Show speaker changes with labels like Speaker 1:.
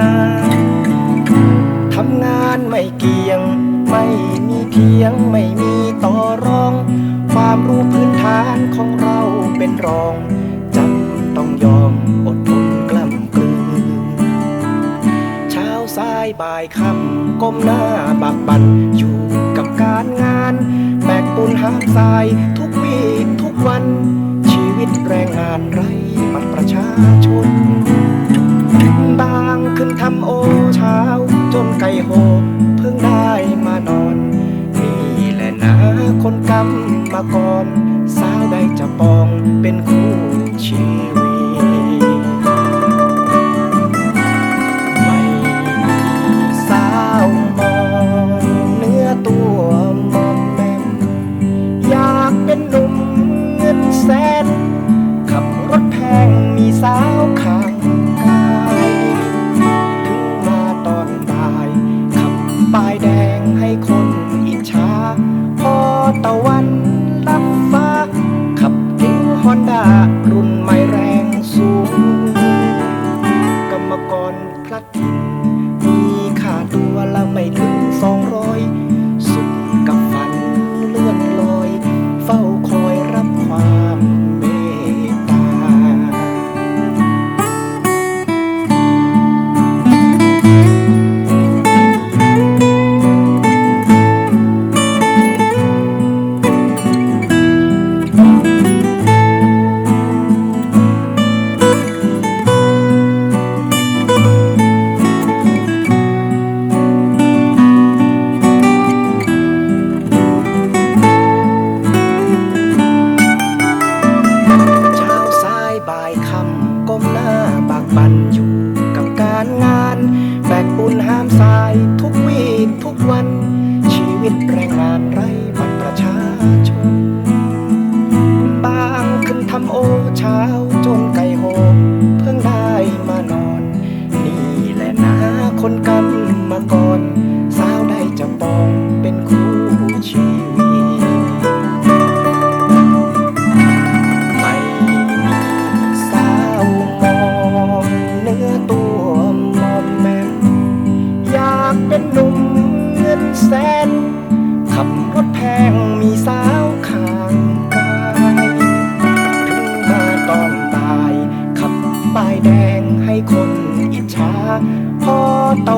Speaker 1: นาทำงานไม่เกี่ยงไม่มีเพียงไม่มีต่อรองความรู้พื้นฐานของเราเป็นรองจำต้องยอมอดทนกล้ำกลืนเช้าสายบ่ายค่ำก้มหน้าบักบั่นอยู่กับการงานแบกปูนหามทรายทุกวี่ทุกวันชีวิตแรงงานไร้บัตรประชาชนบางขึ้นทำโอเช้าจนไก่โหเพิ่งได้มานอนนี่แหละนะคนกำมาก่อนสาวได้จะปองเป็นคู่ชีวิตไม่มีสาวมองเนื้อตัวมอมแมมอยากเป็นหนุ่มเงินแสนขับรถแพงมีสาวข้างกายถึงมาตอนบ่ายขับป้ายแดงให้คนอิจฉาพอตะวันลับฟ้าขับเก๋งฮอนด้ารุ่นใหม่แรงสูงกรรมกรพลัดถิ่นมีค่าตัวละไม่ถึง200สุขกับฝันเลื่อนลอยเฝ้าคอยรับความเมตตาก้มหน้าบากบั่นอยู่กับการงานแบกปูนหามทรายทุกวี่ทุกวันชีวิตแรงงานไร้บัตรประชาชนบางขึ้นทำโอเช้าจนไก่โหเพิ่งได้มานอนนี่แหละนะคนกำมาก่อนสาวได้จะปองเป็นคู่ชีวิตเป็นหนุ่มเงินแสนขับรถแพงมีสาวข้างกายถึงมาตอนบ่ายขับป้ายแดงให้คนอิจฉาพอตะ